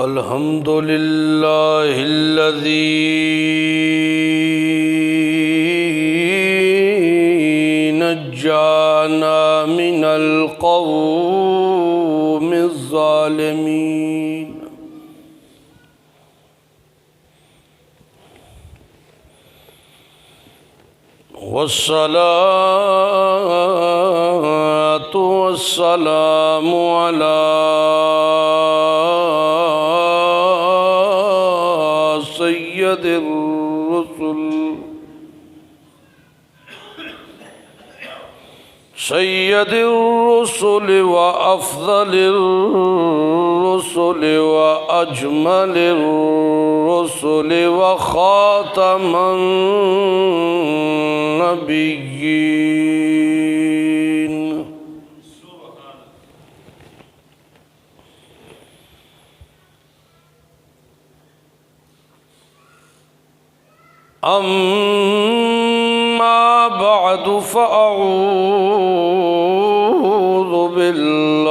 अल्हम्दुलिल्लाहिल्लज़ी नज्जाना मिनल क़ौमिज़ ज़ालिमीन। वस्सलातु वस्सलामु अला सय्यदिर रुसुल व अफ़ज़लिर रुसुल व अजमलिर रुसुल व ख़ातमन नबिय्यीन। अम्मा बअदु फ़अऊज़ु बिल्लाहि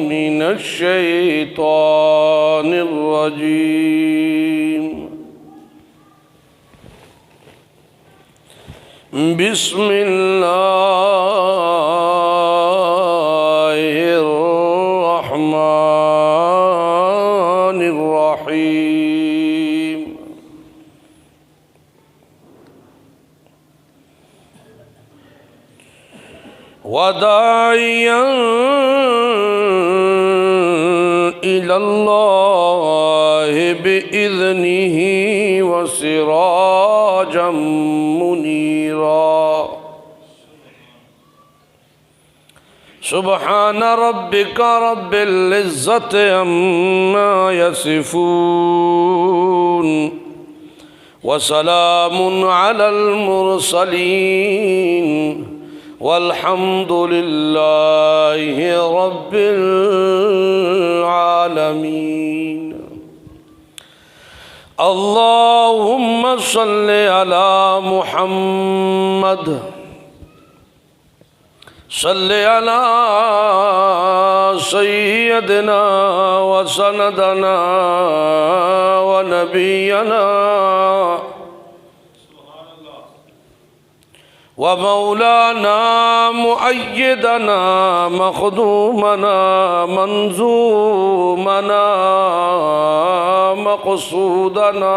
मिनश शैतानिर रजीम। बिस्मिल्लाहिर रहमानिर रहीम। वदाइयन इलल्लाहि बिइज़्निही व सिराजम मुनीरा। सुब्हान रब्बिका रब्बिल इज़्ज़ति अम्मा यसिफून व सलामुन अलल मुरसलीन वल्हम्दुलिल्लाहि रब्बिल आलमीन। अल्लाहुम्मा सल्लि अला मुहम्मद सल्लि अला सय्यदिना व सनदना व नबियना व मौलाना मुअय्यदना मख़दूमना मंजूमना मक़सूदना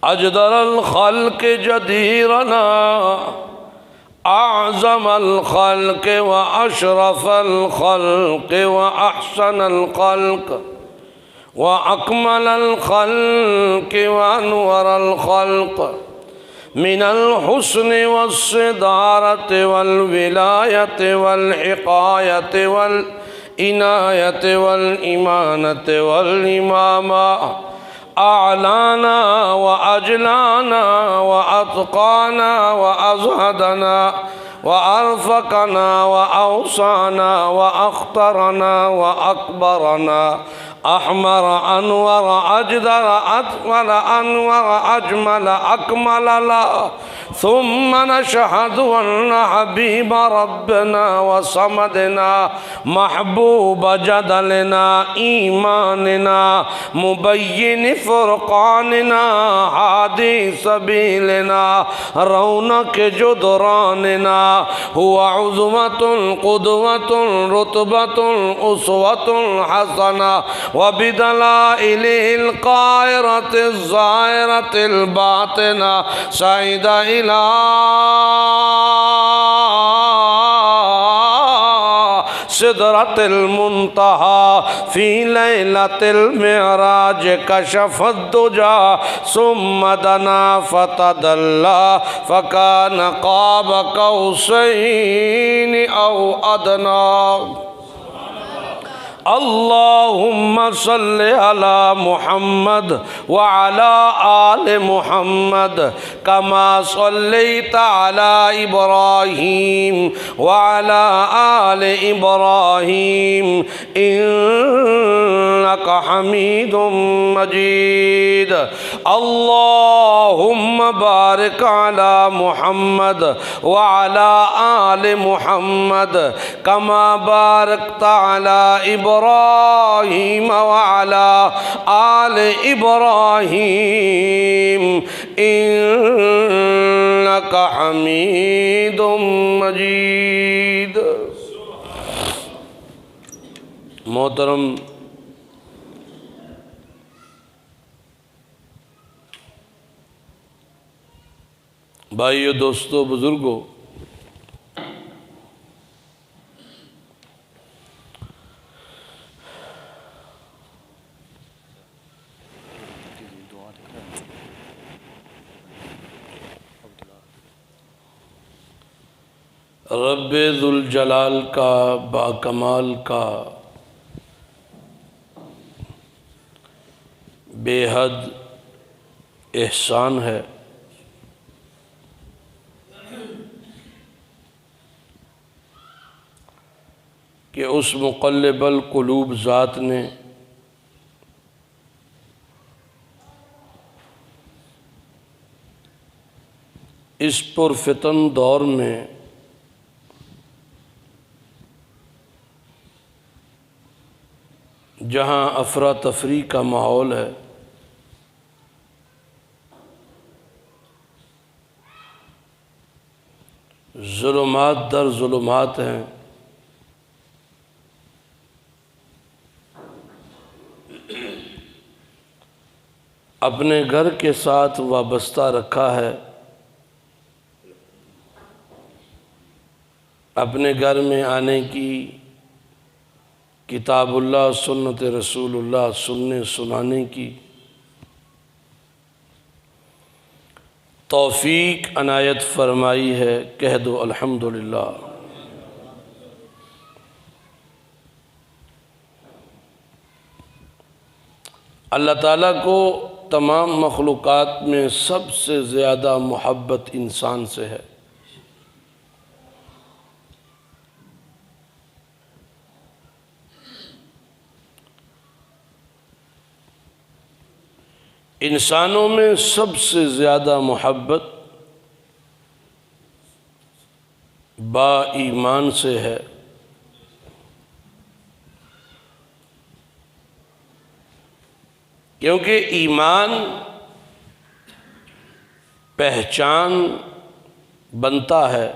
अजदरल ख़ल्क़ जदीरना आज़मल ख़ल्क़ व अशरफल ख़ल्क़ व अहसनल ख़ल्क़ व अकमलल ख़ल्क़ व अनवरल ख़ल्क़ मिनल हुस्न वस्सिदारत वल विलायत वल हिकायत वल इनायत वल इमानत वल इमामा आलाना व अजलाना व अतक़ाना व अज़हदना व अरफ़क़ना व अवसाना व अख्तरना व अकबरना अहमर अनवर अजदर अतमल अनवर अजमल अकमल ला सुम्म नशहदु अन्न हबीब रब्बना व समदना महबूब जदलना ईमानना मुबय्यिन फ़ुरक़ानना हादी सबीलना रौनक जुदरानना हुवा उज़वतुल क़ुदवतुल रुतबतुल उसवतुल हसना व बिदलाइलिल क़ाहिरतिज़ ज़ाहिरतिल बातिना सईदा इला सिदरतिल मुंतहा फ़ी लैलतिल मिअराज कशफ़द दुजा सुम्म दना फ़तदल्ला फ़कान क़ाब कौसैन औ अदना। अल्लाहुम्मा सल्लि अला मुहम्मद व अला आले मुहम्मद कमा सल्लैता अला इब्राहीम व अला आले इब्राहीम इन्नका हमीदुम मजीद। अल्लाहुम्मा बारिक अला मुहम्मद व अला आले मुहम्मद कमा बारकता अला इब्राहीम व अला आले इब्राहीम इन्नका हमीदुम मजीद। मोहतरम भाइयों, दोस्तों, बुजुर्गों, रब्बे जुल जलाल का बाकमाल का बेहद एहसान है कि उस मुक़ल्लिबुल क़ुलूब ज़ात ने इस पुरफ़ितन दौर में जहाँ अफरा तफरी का माहौल है, ज़ुल्मात दर ज़ुल्मात हैं, अपने घर के साथ वाबस्ता रखा है, अपने घर में आने की, किताबुल्लाह सुन्नत रसूलुल्लाह सुनने सुनाने की तौफीक अनायत फरमाई है। कह दो अल्हम्दुलिल्लाह। अल्लाह ताला को तमाम मखलूक़ात में सबसे ज़्यादा मोहब्बत इंसान से है। इंसानों में सबसे ज़्यादा मोहब्बत बाईमान से है, क्योंकि ईमान पहचान बनता है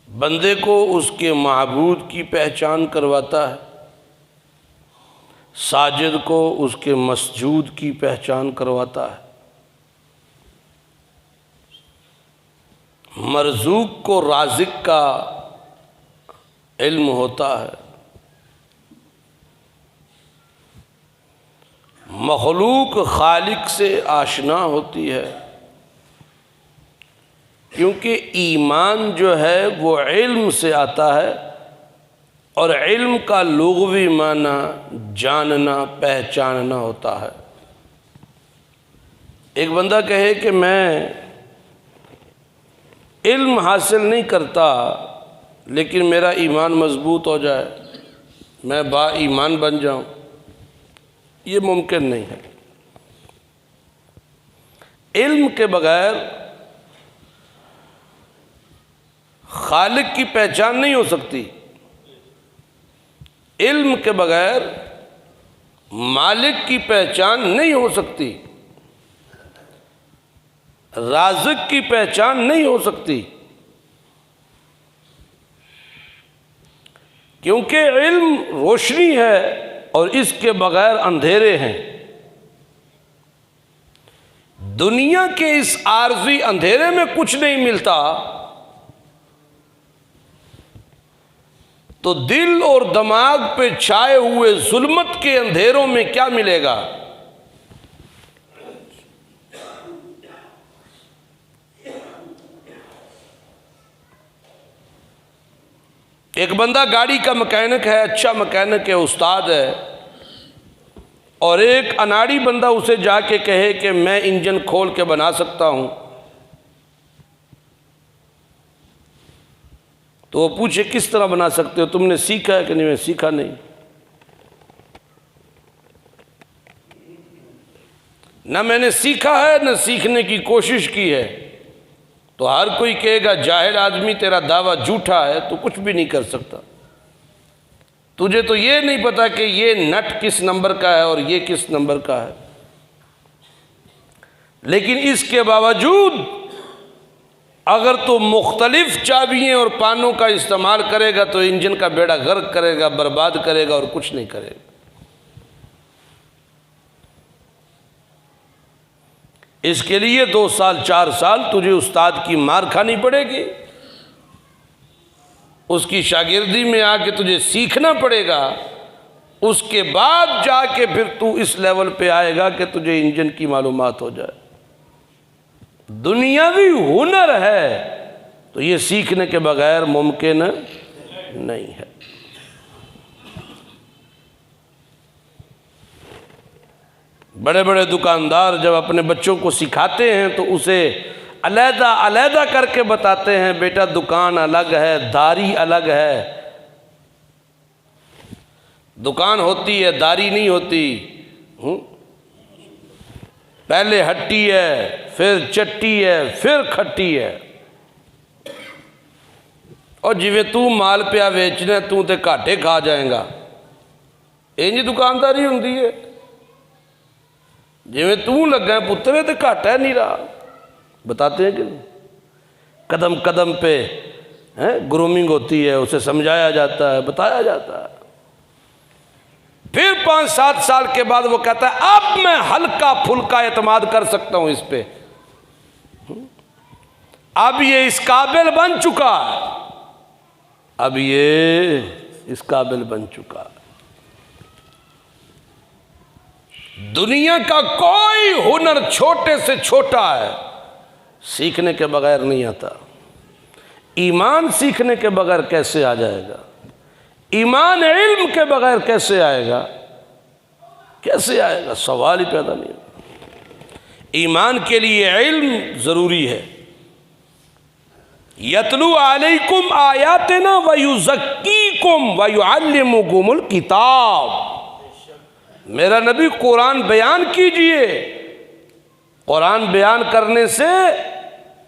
बंदे को, उसके माबूद की पहचान करवाता है, साजिद को उसके मसजूद की पहचान करवाता है, मरज़ूक को राज़िक का इल्म होता है, मखलूक खालिक से आशना होती है, क्योंकि ईमान जो है वो इल्म से आता है और इल्म का लुग़वी माना जानना पहचानना होता है। एक बंदा कहे कि मैं इल्म हासिल नहीं करता लेकिन मेरा ईमान मजबूत हो जाए, मैं बा ईमान बन जाऊं, ये मुमकिन नहीं है। इल्म के बगैर खालिक की पहचान नहीं हो सकती, इल्म के बगैर मालिक की पहचान नहीं हो सकती, राज़िक की पहचान नहीं हो सकती, क्योंकि इल्म रोशनी है और इसके बगैर अंधेरे हैं। दुनिया के इस आर्जी अंधेरे में कुछ नहीं मिलता तो दिल और दिमाग पे छाए हुए जुल्मत के अंधेरों में क्या मिलेगा। एक बंदा गाड़ी का मैकेनिक है, अच्छा मैकेनिक है, उस्ताद है, और एक अनाड़ी बंदा उसे जाके कहे कि मैं इंजन खोल के बना सकता हूं, तो वो पूछे किस तरह बना सकते हो, तुमने सीखा है कि नहीं? मैं सीखा नहीं। ना मैंने सीखा है ना सीखने की कोशिश की है। तो हर कोई कहेगा जाहिल आदमी तेरा दावा झूठा है, तू कुछ भी नहीं कर सकता। तुझे तो ये नहीं पता कि ये नट किस नंबर का है और ये किस नंबर का है। लेकिन इसके बावजूद अगर तू मुख्तलिफ चाबियां और पानों का इस्तेमाल करेगा तो इंजन का बेड़ा गर्क करेगा, बर्बाद करेगा और कुछ नहीं करेगा। इसके लिए 2 साल 4 साल तुझे उस्ताद की मार खानी पड़ेगी, उसकी शागिर्दी में आके तुझे सीखना पड़ेगा। उसके बाद जाके फिर तू इस लेवल पे आएगा कि तुझे इंजन की मालूमात हो जाए। दुनियावी हुनर है तो ये सीखने के बगैर मुमकिन नहीं है। बड़े बड़े दुकानदार जब अपने बच्चों को सिखाते हैं तो उसे अलहदा अलहदा करके बताते हैं, बेटा दुकान अलग है, दारी अलग है। दुकान होती है, दारी नहीं होती। पहले हट्टी है, फिर चट्टी है, फिर खट्टी है। और जिवें तू माल पिया बेचना तू तो घाटे खा जाएगा, इंज दुकानदारी होंदी है। जिवें तू लगा पुत्रे तो घाटा नहीं रहा, बताते हैं कि नहीं। कदम कदम पे ग्रूमिंग होती है, उसे समझाया जाता है, बताया जाता है। फिर 5-7 साल के बाद वो कहता है अब मैं हल्का फुल्का एतमाद कर सकता हूं इस पे, अब ये इस काबिल बन चुका है, अब ये इस काबिल बन चुका है। दुनिया का कोई हुनर छोटे से छोटा है, सीखने के बगैर नहीं आता। ईमान सीखने के बगैर कैसे आ जाएगा? ईमान इल्म के बगैर कैसे आएगा? कैसे आएगा? सवाल ही पैदा नहीं होता। ईमान के लिए इल्म जरूरी है। यतलू अलैकुम आयातिना व युज़क्कीकुम व युअल्लिमुकुमुल किताब। मेरा नबी कुरान बयान कीजिए। कुरान बयान करने से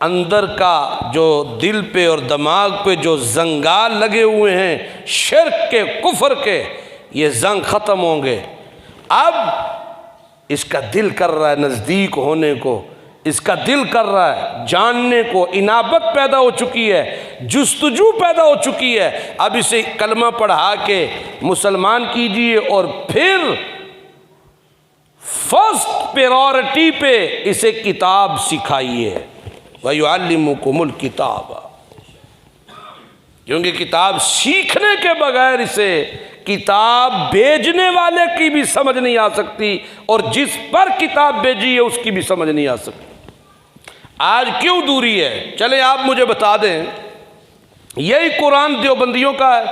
अंदर का जो दिल पे और दिमाग पे जो जंगाल लगे हुए हैं शिर्क के, कुफर के, ये जंग ख़त्म होंगे। अब इसका दिल कर रहा है नज़दीक होने को, इसका दिल कर रहा है जानने को, इनाबत पैदा हो चुकी है, जुस्तजू पैदा हो चुकी है। अब इसे कलमा पढ़ा के मुसलमान कीजिए और फिर फर्स्ट प्रायोरिटी पे इसे किताब सिखाइए। वयुअल्लिमुकुमुल किताब, क्योंकि किताब सीखने के बगैर इसे किताब भेजने वाले की भी समझ नहीं आ सकती और जिस पर किताब भेजी है उसकी भी समझ नहीं आ सकती। आज क्यों दूरी है? चले आप मुझे बता दें। यही कुरान देवबंदियों का है,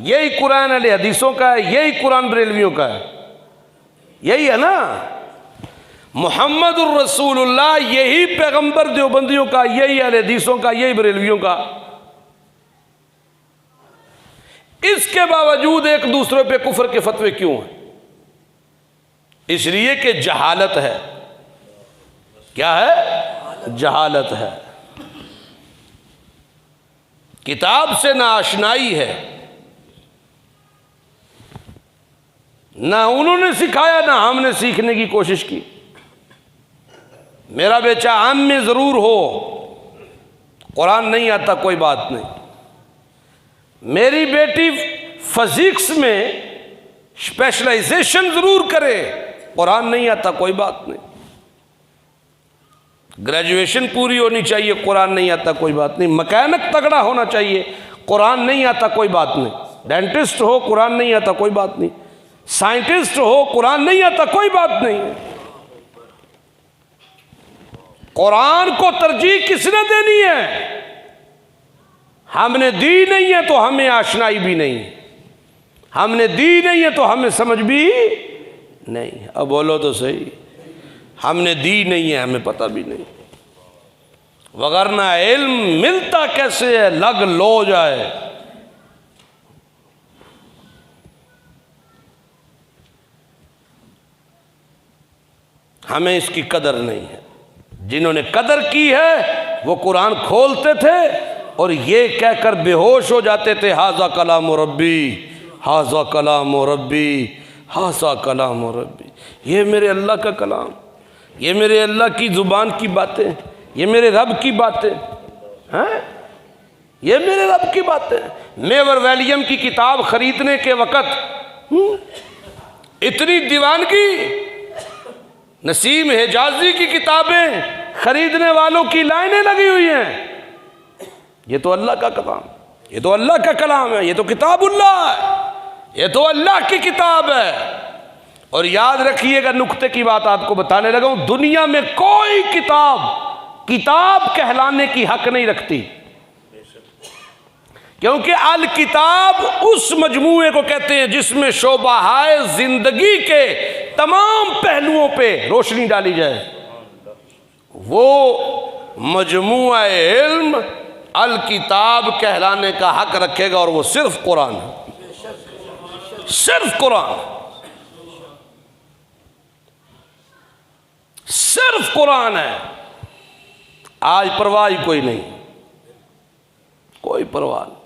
यही कुरान अहले हदीसों का है, यही कुरान बरेलवियों का है, यही है ना। मुहम्मदुर रसूलुल्लाह यही पैगंबर देवबंदियों का, यही अहले हदीसों का, यही बरेलवियों का। इसके बावजूद एक दूसरे पे कुफर के फतवे क्यों हैं? इसलिए कि जहालत है। क्या है? जहालत है। किताब से ना आशनाई है, ना उन्होंने सिखाया ना हमने सीखने की कोशिश की। मेरा बेचा आम में जरूर हो, कुरान नहीं आता कोई बात नहीं। मेरी बेटी फिजिक्स में स्पेशलाइजेशन जरूर करे, कुरान नहीं आता कोई बात नहीं। ग्रेजुएशन पूरी होनी चाहिए, कुरान नहीं आता कोई बात नहीं। मैकेनिक तगड़ा होना चाहिए, कुरान नहीं आता कोई बात नहीं। डेंटिस्ट हो, कुरान नहीं आता कोई बात नहीं। साइंटिस्ट हो, कुरान नहीं आता कोई बात नहीं। कुरान को तरजीह किसने देनी है? हमने दी नहीं है तो हमें आशनाई भी नहीं, हमने दी नहीं है तो हमें समझ भी नहीं। अब बोलो तो सही, हमने दी नहीं है, हमें पता भी नहीं, वगरना इल्म मिलता कैसे है, लग लो जाए। हमें इसकी कदर नहीं है। जिन्होंने कदर की है वो कुरान खोलते थे और ये कहकर बेहोश हो जाते थे, हाजा कलाम रब्बी, हाजा कलाम रब्बी, हाजा कलाम रब्बी। ये मेरे अल्लाह का कलाम, ये मेरे अल्लाह की ज़ुबान की बातें, ये मेरे रब की बातें हैं, ये मेरे रब की बातें। मेवर वैलियम की किताब खरीदने के वक़्त इतनी दीवानगी, नसीम हिजाजी की किताबें खरीदने वालों की लाइनें लगी हुई हैं। ये तो अल्लाह का कलाम, ये तो अल्लाह का कलाम है, ये तो किताबुल्लाह है, ये तो अल्लाह की किताब है। और याद रखिएगा, नुक्ते की बात आपको बताने लगा हूं, दुनिया में कोई किताब किताब कहलाने की हक नहीं रखती, क्योंकि अल किताब उस मजमूए को कहते हैं जिसमें शोबाहाए जिंदगी के तमाम पहलुओं पे रोशनी डाली जाए। वो मजमुआ इल्म अल किताब कहलाने का हक रखेगा और वो सिर्फ कुरान है, सिर्फ कुरान, सिर्फ कुरान है। आज परवाह ही कोई नहीं, कोई परवाह नहीं।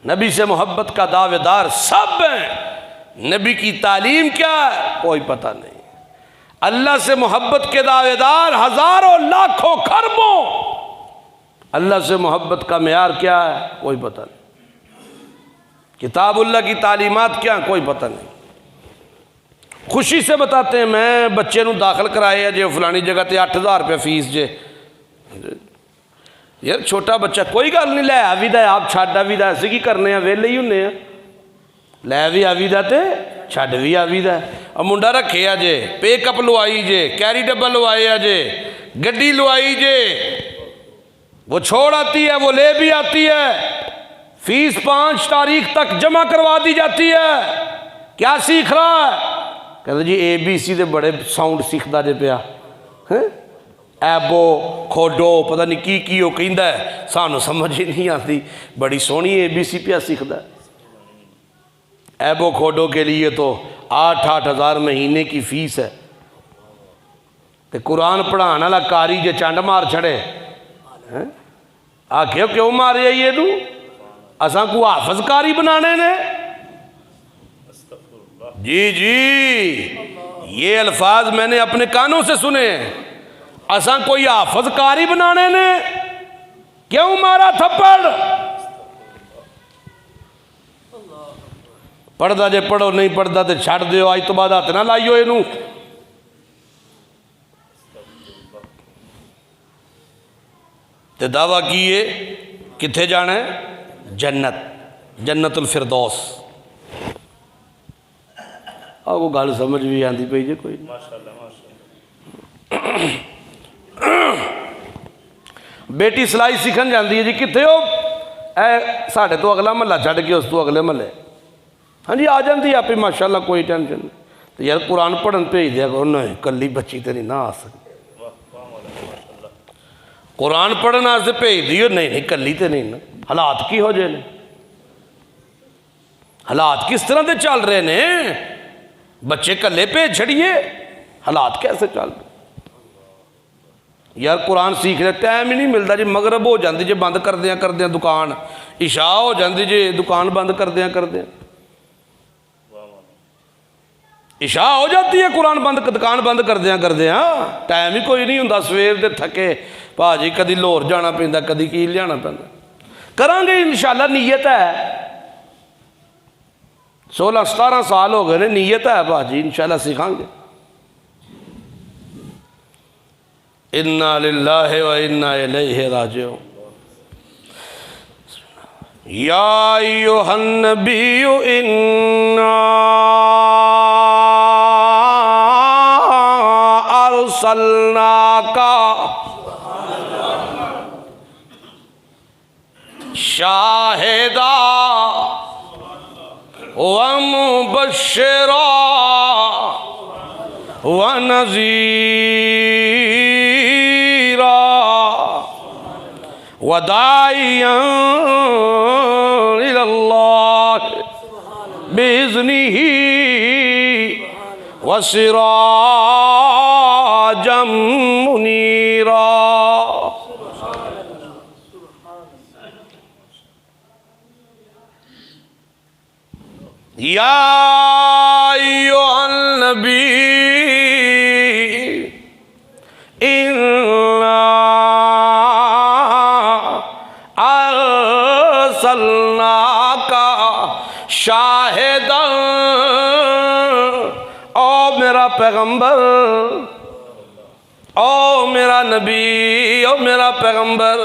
नबी से मोहब्बत का दावेदार सब हैं, नबी की तालीम क्या है कोई पता नहीं। अल्लाह से मोहब्बत के दावेदार हजारों लाखों खरबों, अल्लाह से मोहब्बत का मेयार क्या है कोई पता नहीं। किताबुल्लाह की तालीमात क्या, कोई पता नहीं। खुशी से बताते हैं, मैं बच्चे नूं दाखिल कराए जे फलानी जगह ते 8000 रुपये फीस जे। यार छोटा बच्चा, कोई गल नहीं, लै आवी दा, आप छड्ड आवी दा, असीं की करने आ, वेले ही हुन्ने आ, लै भी आवी दा ते छड्ड भी आवी दा। और मुंडा रखे जे, पेकअप लवाई जे, कैरी डब्बा लवाए जे, गड्डी लवाई जे, वो छोड़ आती है, वो ले भी आती है, फीस 5 तारीख तक जमा करवा दी जाती है। क्या सीख रहा है? कहते जी ABC दे बड़े साउंड सीखदा जे पिया, ऐबो खोडो पता नहीं की वो कहंदा है, सानू समझ ही नहीं आती, बड़ी सोहनी ABC पिया सीखदा। ऐबो खोडो के लिए तो 8-8 हज़ार महीने की फीस है। तो कुरान पढ़ाने वाला कारी जे चंड मार छड़े, आखियो क्यों मारे ये तू, असा को हाफज कारी बनाने ने। जी जी, ये अल्फाज मैंने अपने कानों से सुने, असा कोई हाफज कारी बनाने ने क्यों मारा थप्पड़। पढ़दा जे पढ़ो, नहीं पढ़दा तो छड़ दो, अज तो बाद हाथ ना लाइयो इनू। ते दावा कीए किथे जाना है, जन्नत, जन्नतुल फिरदौस। वो गल समझ भी आती पई जे कोई। बेटी सिलाई सीखन जाती है जी, कितने हो, ए साढ़े तो अगला महला छड़ के उस तो अगले महले, हाँ जी आ जाती आप ही माशाल्लाह, कोई टेंशन नहीं। तो यार कुरान पढ़न भेज दिया करो, नहीं कली बच्ची तो नहीं ना आ सकती, कुरान पढ़ने वास्ते भेज दियो, नहीं नहीं कली तो नहीं ना। हालात की हो जाए, हालात किस तरह के चल रहे ने, बच्चे कले भेज छड़िए, हालात कैसे चल रहे यार। कुरान सीखने टाइम ही नहीं मिलता जी, मगरब हो जाती जे बंद करदे दुकान, इशा हो जाती जे दुकान बंद करदे, इशा हो जाती है, कुरान बंद दुकान बंद करदे टाइम ही कोई नहीं होंदा। सवेर दे थके भाजी, कदी लाहौर जाना पैंदा, कदी कील जाना पैंदा। करांगे इंशाअल्लाह, नीयत है, 16-17 साल हो गए ने, नीयत है भाजी, इंशाअल्लाह सिखांगे। इन्ना लिल्लाहि व इन्ना इलैहि राजिऊन। या अय्युहन नबिय्यु इन्ना अर्सलनाका शाहिदा व मुबश्शिरा व नज़ीरा व दाइयन इलल्लाह बिइज़्निही व सिराजम मुनीरा। या अय्युहन नबी इन्ना अरसलनाका शाहिदन, ओ मेरा पैगंबर, ओ मेरा नबी, ओ मेरा पैगंबर,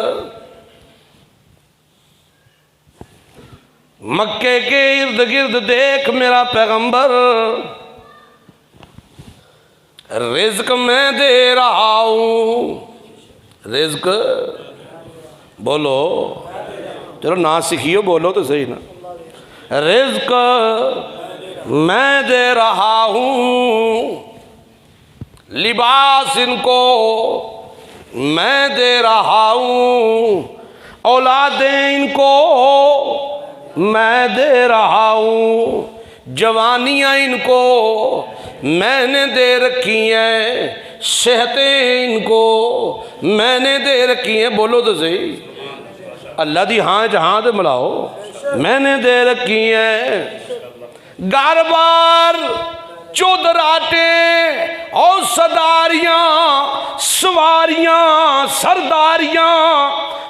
मक्के के इर्द गिर्द देख मेरा पैगंबर, रिज्क मैं दे रहा हूँ। रिज्क बोलो, चलो ना सीखियो, बोलो तो सही ना। रिज्क मैं दे रहा हूँ, लिबास इनको मैं दे रहा हूँ, औलादें इनको मैं दे रहा हूँ, जवानियाँ इनको मैंने दे रखी हैं, सेहतें इनको मैंने दे रखी हैं। बोलो तो सही, अल्लाह दी हाँ जहाँ दे मिलाओ, मैंने दे रखी हैं। घर बार चौधराटे और सदारियाँ, सवारियाँ, सरदारियाँ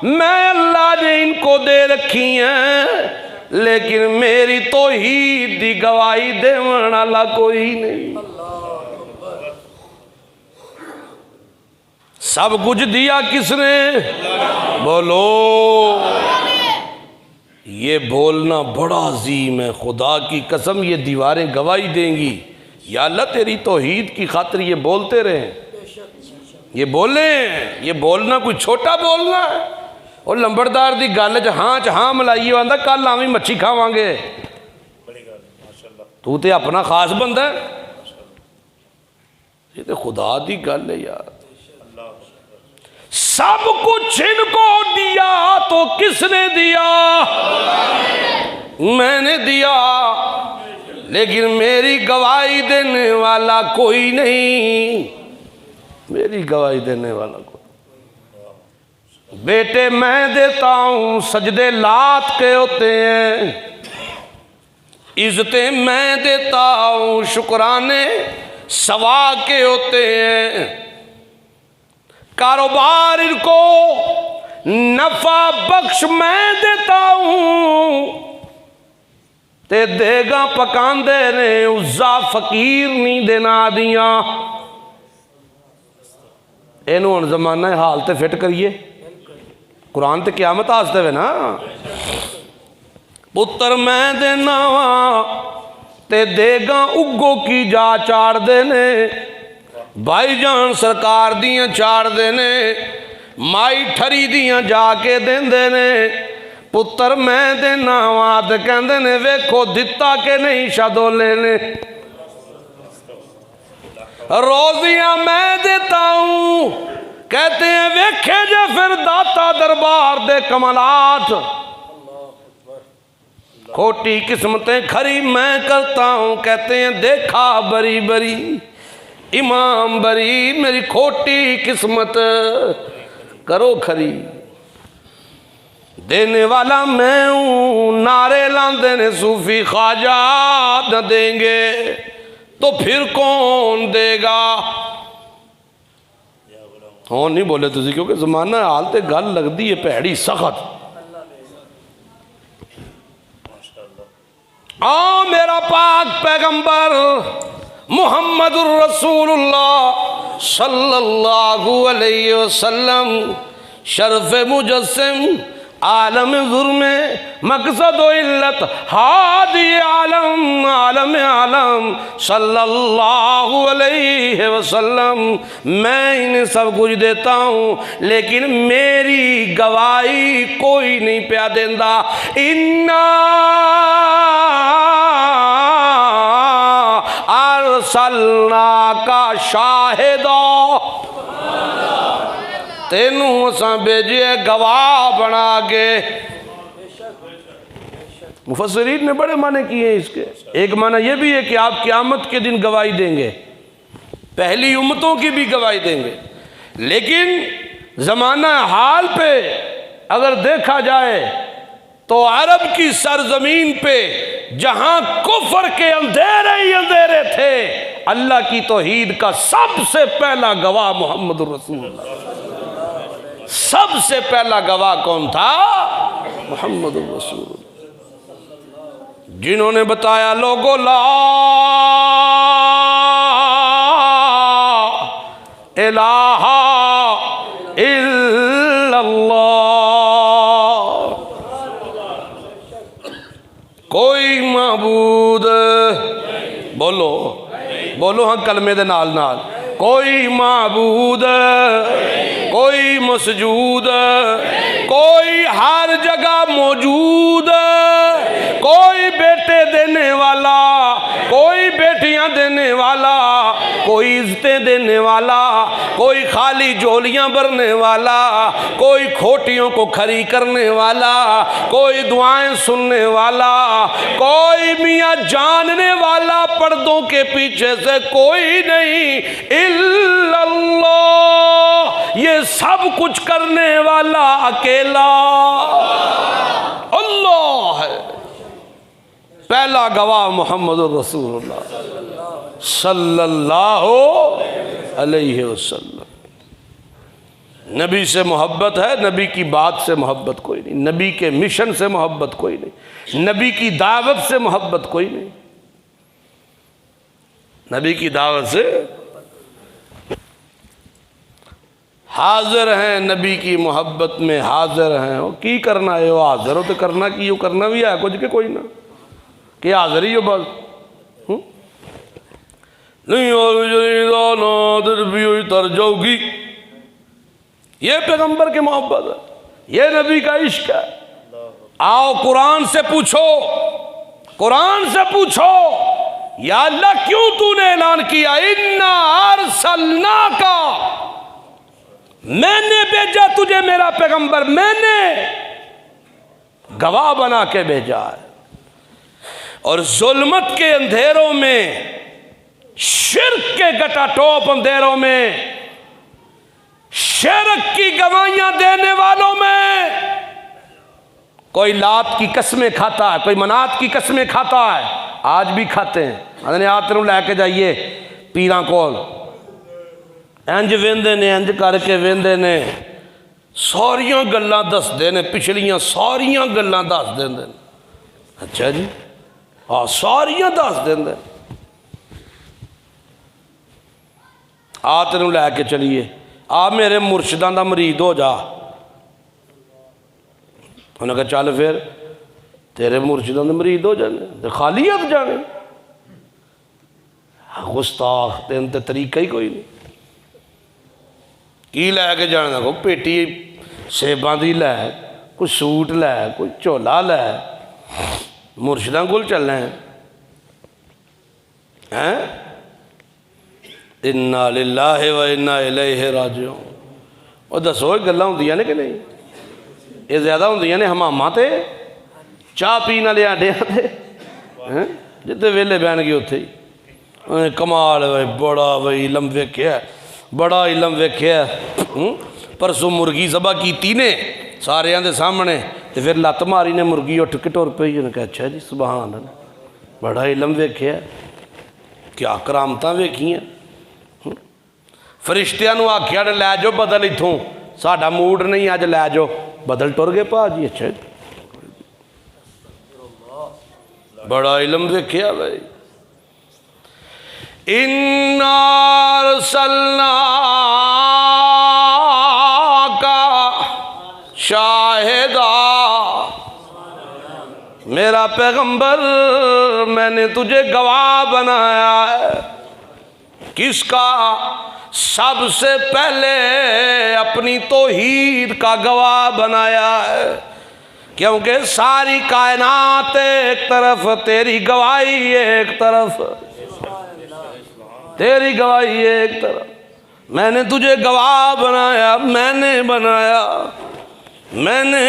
मैं अल्लाह ने इनको दे रखी हैं, लेकिन मेरी तौहीद दी गवाही देवन वाला कोई नहीं। सब कुछ दिया किसने? बोलो। ये बोलना बड़ा अजीम है, खुदा की कसम ये दीवारें गवाही देंगी, या अल्लाह तेरी तौहीद की खातिर ये बोलते रहें, ये बोले। ये बोलना कोई छोटा बोलना है। और लंबड़दार दी गल च हाँ मिलाई आंदा कल आवी मच्छी खावांगे। तू तो अपना खास बंदा है, ये तो खुदा दी गल है यार। सब कुछ इनको दिया तो किसने दिया? मैंने दिया, लेकिन मेरी गवाही देने वाला कोई नहीं, मेरी गवाही देने वाला कोई। बेटे मैं देता हूं, सजदे लात के होते हैं, इज्जतें मैं देता हूं, शुक्राने सवा के होते हैं, कारोबार इनको नफा बख्श मैं देता हूं, ते देगा पकांदे ने उज़्ज़ा फकीर नहीं देना दिया। इनू हुण जमाना हाल ते फिट करिए, कुरान ते क़यामत आस्ते वे ना। पुत्र मैं देना वा ते देगा उग्गो की जा चाड़ देने, भाईजान सरकार दियां चाड़ देने, माई ठरी दियां जाके देंदे ने। पुत्र मैं देना वा ते कहंदे ने वेखो दिता के नहीं शादोले ने। रोजियां मैं देता हूं, कहते हैं वेखे जे फिर दाता दरबार दे कमलात। खोटी किस्मतें खरी मैं करता हूं, कहते हैं देखा बरी बरी इमाम बरी, मेरी खोटी किस्मत करो खरी। देने वाला मैं हूं, नारे लांदे ने सूफी ख्वाजा, न देंगे तो फिर कौन देगा? हाँ नहीं बोले तुझे, क्योंकि जमाना हाल ते गल लगती है भैड़ी सख्त। आ मेरा पाक पैगंबर मुहम्मदुर रसूलुल्लाह सल्लल्लाहु अलैहि वसल्लम शर्फ मुजस्सिम आलम जुर्म मकसद व इल्लत हादी आलम आलम आलम सल्लल्लाहु अलैहि वसल्लम। मैं इन्हें सब कुछ देता हूँ लेकिन मेरी गवाही कोई नहीं पिया देंदा। इन्ना अरसलना का शाहिदा, तेनू असा भेजिए गवाह बना के। मुफस्सिरीन ने बड़े माने किए हैं इसके। एक माना यह भी है कि आप क़यामत के दिन गवाही देंगे, पहली उम्मतों की भी गवाही देंगे। लेकिन ज़माना हाल पे अगर देखा जाए तो अरब की सरजमीन पे जहां कुफर के अंधेरे ही अंधेरे थे, अल्लाह की तौहीद का सबसे पहला गवाह मोहम्मद रसूलुल्लाह। सबसे पहला गवाह कौन था? मोहम्मद रसूलुल्लाह, जिन्होंने बताया लोगो ला इलाहा इल्लल्लाह, कोई माबूद, बोलो बोलो हाँ कलमे दे नाल नाल, कोई माबूद, कोई मसजूद, कोई हर जगह मौजूद, कोई बेटे देने वाला, कोई बेटियां देने वाला, कोई इज्जतें देने वाला, कोई खाली झोलियां भरने वाला, कोई खोटियों को खरी करने वाला, कोई दुआएं सुनने वाला, कोई मियाँ जानने वाला पर्दों के पीछे से कोई नहीं इल्लल्लाह। ये सब कुछ करने वाला अकेला अल्लाह है। पहला गवाह मोहम्मद रसूलुल्लाह सल्लल्लाहु अलैहि वसल्लम। नबी से मोहब्बत है, नबी की बात से मोहब्बत कोई नहीं, नबी के मिशन से मोहब्बत कोई नहीं, नबी की दावत से मोहब्बत कोई नहीं। नबी की दावत से हाजिर हैं, नबी की मोहब्बत में हाजिर हैं। वो की करना है, वो हाजिर हो तो करना की, वो करना भी है कुछ के कोई ना कि हाजिर ही हो बस नहीं और भी हुई तर जाओगी। ये पैगंबर की मोहब्बत है, ये नबी का इश्क है। आओ कुरान से पूछो, कुरान से पूछो या अल्लाह क्यों तूने ऐलान किया इन्ना अरसलना का, मैंने भेजा तुझे मेरा पैगंबर, मैंने गवाह बना के भेजा है। और जुल्मत के अंधेरों में, शिर्क के गटाटोप अंधेरों में, शिर्क की गवाहियां देने वालों में कोई लात की कसमें खाता है, कोई मनात की कसमें खाता है, आज भी खाते हैं। अरे आप तेन लैके जाइए पीर कोल, इंज वेंदे ने, इंज करके वेंदे ने, सारियां गल्लां दसदे ने, पिछलियां सारियां गल्लां दस देंदे ने। अच्छा जी, हाँ सारियां दस देंदे। आ तेन लैके चलीए, आ मेरे मुर्शदां दा मरीद हो जा। उन्हें कहा चल फिर तेरे मुर्शदां दे मरीद हो जाने, खाली हथ जाने। गुस्ताख, तेन तो तरीका ही कोई नहीं। की लैके जाने, को पेटी सेबां दी लै, कोई सूट लै, कोई झोला लै, मुर्शदां कोल चलना है। इन्ना लिल्लाहि व इन्ना इलैहि राजिऊन। और दसो गल्लां हुंदियां ने कि नहीं? ये ज़्यादा होंदियां ने हमामा ते चाह पीने वाले आडियां ते, जिते वेले बहन गए उत्थे ही। कमाल भाई, बड़ा भाई इलम वेख्या, बड़ा इलम वेख्या। परसों मुर्गी ज़बा की ने सारियां दे सामने, तो फिर लत्त मारी ने, मुर्गी उठ के टुर पई। उन्हें कहा अच्छा जी सुभान अल्लाह, बड़ा इलम वेख्या, क्या करामतां वेखियां। फरिश्तियां नूं आख्या ने लै जाओ बदल इत्थों, साडा मूड नहीं अज, लै जाओ। बदल टुर गए भाजी। अच्छा बड़ा इलम वेख्या भाई। इन्ना अरसलना का शाहिदा, मेरा पैगंबर मैंने तुझे गवाह बनाया है। किसका? सबसे पहले अपनी तौहीद का गवाह बनाया है, क्योंकि सारी कायनात एक तरफ, तेरी गवाही एक तरफ, तेरी गवाही एक तरफ। मैंने तुझे गवाह बनाया, मैंने बनाया। मैंने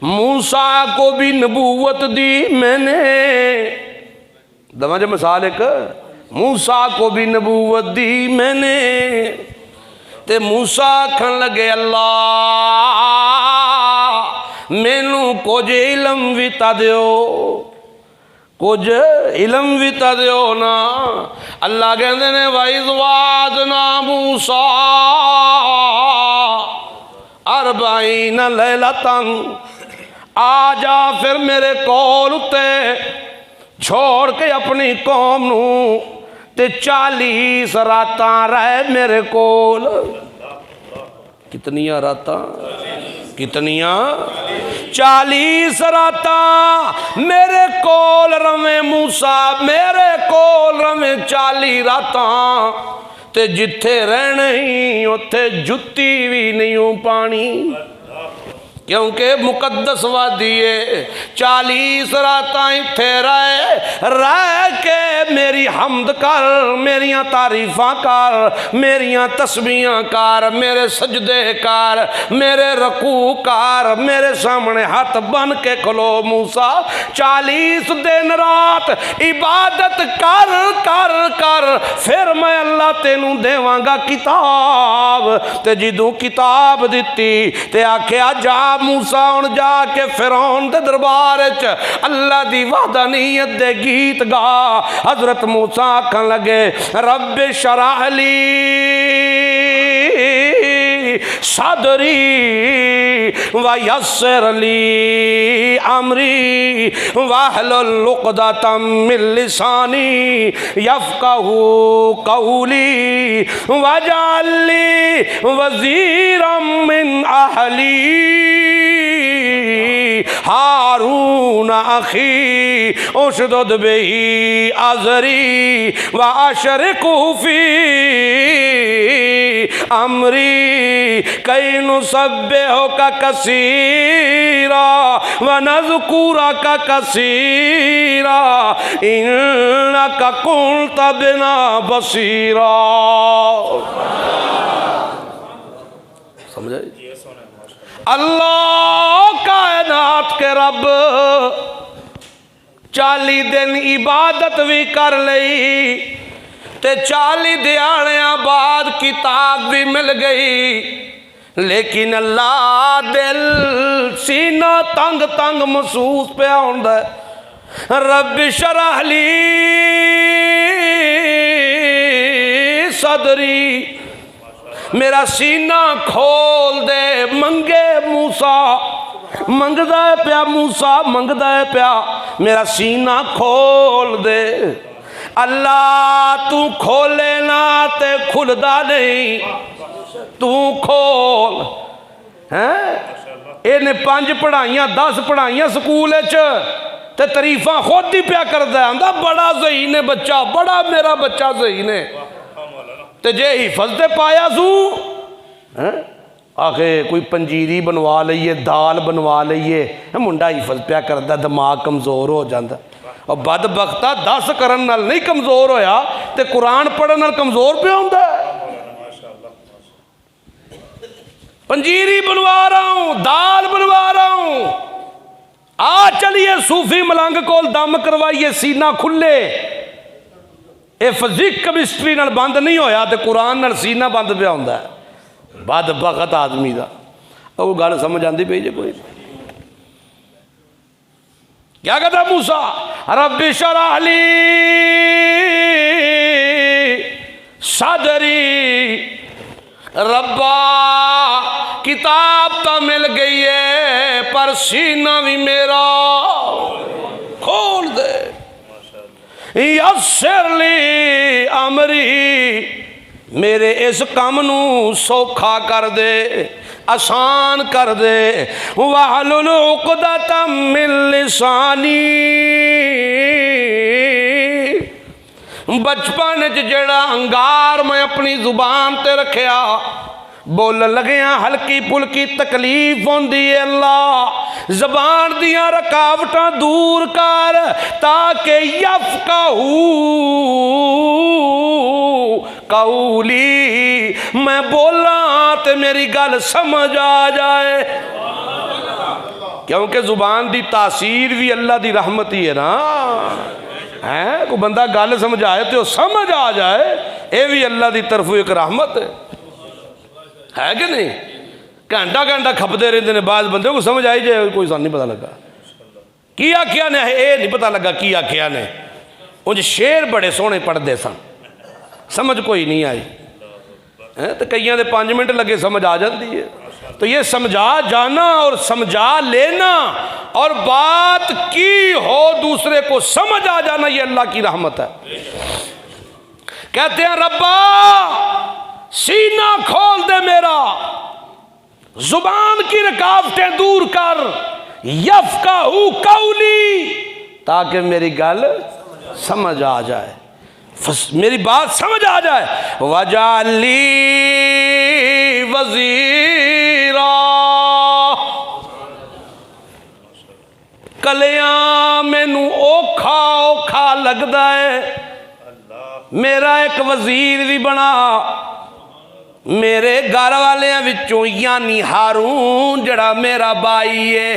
मूसा को भी नबूवत दी, मैंने दमा जो मिसाल एक, मूसा को भी नबूवत दी मैंने। ते मूसा आखन लगे अल्लाह मैनू कुछ इलम भी ता दियो, कुछ इलम भी ता दियो ना। अल्लाह कहते ने वाइज़ ना मूसा अरबाईन लैलतन, आ जा फिर मेरे कोल उत्ते छोड़ के अपनी कौम नू ते 40 रातां रह मेरे कोल। कितनियां रातां? कितनियां? 40 रातां मेरे कोल रवे मूसा, मेरे कोल रवे 40 रातां। ते जिथे रहना ही उत्थे जुत्ती भी नहीं पानी, क्योंकि मुकद्दस वादी है। 40 रातां इत्थे रह के मेरी हमद कर, मेरियां तारीफां कर, मेरियां तस्बीहां कर, मेरे सजदे कर, मेरे रकू कर, मेरे सामने हाथ बन के खलो मूसा। 40 दिन रात इबादत कर कर कर, फिर मैं अल्लाह तेनू देवांगा किताब। ते जिदों किताब दिती ते आख्या जा मूसा हुण जाके फिरौन दे दरबार च अल्लाह दी वाहदानियत दे गीत गा। हजरत मूसा आखन लगे रब्बे शरह ली सदरी व यस्सिर ली अमरी वहलुल उक़दतम मिन लिसानी यफ़क़हू क़ौली वजअल ली वज़ीरम मिन अहली हारून अखी उशदुद बिही अज़री व अशरिकहू फी अमरी कई नुसब्बिहुका कसीरा व नज़कुरका कसीरा इन्नका कुन्ता बिना बसीरा। समझे? अल्लाह कायनात के रब 40 दिन इबादत भी कर लई ते 40 दिहाड़ियां बाद किताब भी मिल गई, लेकिन अल्लाह दिल सीना तंग तंग महसूस पे होंदा। रब्बि शरह ली सदरी, मेरा सीना खोल दे। मंगे मूसा, मंगदा है प्या मूसा, मंगदा है प्या मेरा सीना खोल दे। अल्लाह तू खोले ना ते खुलदा नहीं, तू खोल। हैं इन्हें 5 पढ़ाइयां 10 पढ़ाइयां स्कूल ते तारीफा खुद ही प्या करदा आंदा बड़ा सही ने बच्चा, बड़ा मेरा बच्चा सही ने। ते जे हिफज ते पाया सू आखे कोई पंजीरी बनवा लीए, दाल बनवा लीए, मुंडा हिफज प्या करदा, दिमाग कमज़ोर हो जाता। और बदबख्ता 10 करन नाल नहीं कमज़ोर होया ते कुरान पढ़न नाल कमज़ोर पे होंदा। पंजीरी बनवा रहा हूँ, दाल बनवा रहा हूँ, आ चलिए सूफी मलंग कोल दम करवाइए, सीना खुले। ये फिजिक केमिस्ट्री नाल बंद नहीं होया तो कुरान नाल सीना बंद पे होंदा है। बदबख्त आदमी का वो गल समझ आती पई जे कोई? क्या कहता मूसा? रब्बि शरह ली सदरी, रब्बा किताब तो मिल गई है पर सीना भी मेरा खोल दे। यस्सिर ली अमरी, मेरे इस काम नू सौखा कर दे, आसान कर दे। वाहलुल उक़दतम मिन लिसानी, बचपन च जेड़ा अंगार मैं अपनी जुबान ते रखिया, बोलन लगिया हल्की फुल्की तकलीफ होंदी है, अल्लाह जबान दियां रकावटां दूर कर, ताकि यफ़क़हू कौली, मैं बोला तो मेरी गल समझ आ जाए। क्योंकि जुबान की तासीर भी अल्लाह की रहमत ही है ना, है कोई बंदा गल समझाए तो समझ आ जाए, ये भी अल्लाह की तरफों एक रहमत है कि नहीं। घंटा घंटा खपते रहते हैं, बाद बंदे को समझ आई जाए, कोई सान नहीं पता लगा की आख्या ने, ये नहीं पता लगा की आख्या ने। उंज शेर बड़े सोहने पढ़ते सन, समझ कोई नहीं आई है, तो कईयां दे 5 मिनट लगे समझ आ जाती है। तो ये समझा जाना और समझा लेना और बात की हो दूसरे को समझ आ जाना, ये अल्लाह की रहमत है। कहते हैं रब्बा सीना खोल दे मेरा, जुबान की रुकावटें दूर कर, यफ़क़हू कौली, ताकि मेरी गल समझ आ जाए, मेरी बात समझ आ जाए। वजाली वज़ीरा, कलियां मैनू औखा औखा लगदा है, मेरा एक वजीर भी बना, मेरे घर वालियां विचों यानी हारून जड़ा मेरा भाई है,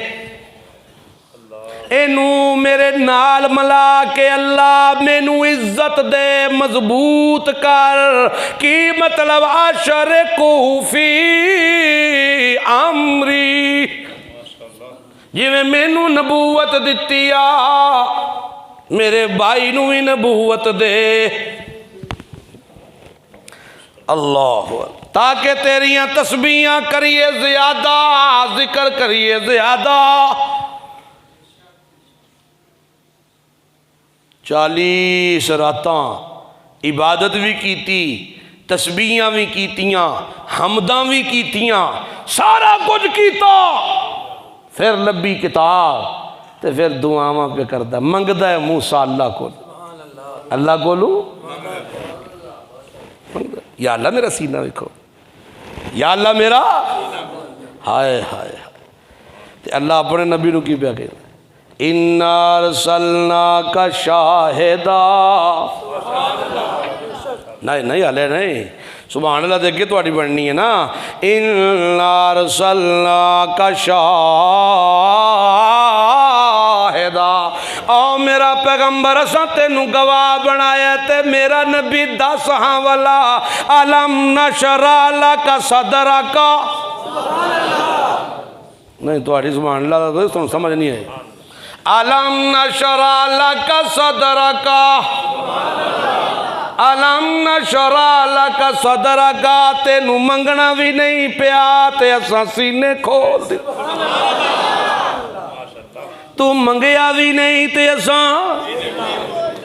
इनू मेरे नाल मिला के अल्लाह मैनू इज्जत दे, मजबूत कर। की मतलब आशर कूफी अमरी, जिवें मैनू नबूवत दिती आ, मेरे भाई नू भी नबूवत दे। अल्लाह, ताकि तेरियां तस्बीहां करिए ज्यादा, जिक्र करिए ज्यादा। 40 रातां इबादत भी कीती, तस्बीहां भी कीतियां, हमदां भी कीतियां, सारा कुछ कीता, फिर लब्बी किताब, तो फिर दुआवां पे करदा, मंगदा है मूसा अल्लाह को, अल्लाह कोलू या अल्लाह मेरा सीना देखो, या अल्लाह मेरा, हाय हाय। तो अल्लाह अपने नबी नू की पिया कहना, इन्ना अरसलनाका शाहिदा, नहीं नहीं हले नहीं, सुभान अल्लाह देखे थोड़ी बननी है ना। इन्ना अरसलनाका शाहिदा, आओ मेरा पैगंबर असा तेनू गवाह बनाया, ते मेरा नबी 10 हाँ वाला। अलम नशरा लका सदरका, नहीं थोड़ी सुभान अल्लाह तो समझ नहीं आई। अलम नशरा लका सदरका, अलम नशरा लका सदरका, तेनू मंगना भी नहीं पिया ते असां सीने खोल दे, तू मंगया भी नहीं ते असां,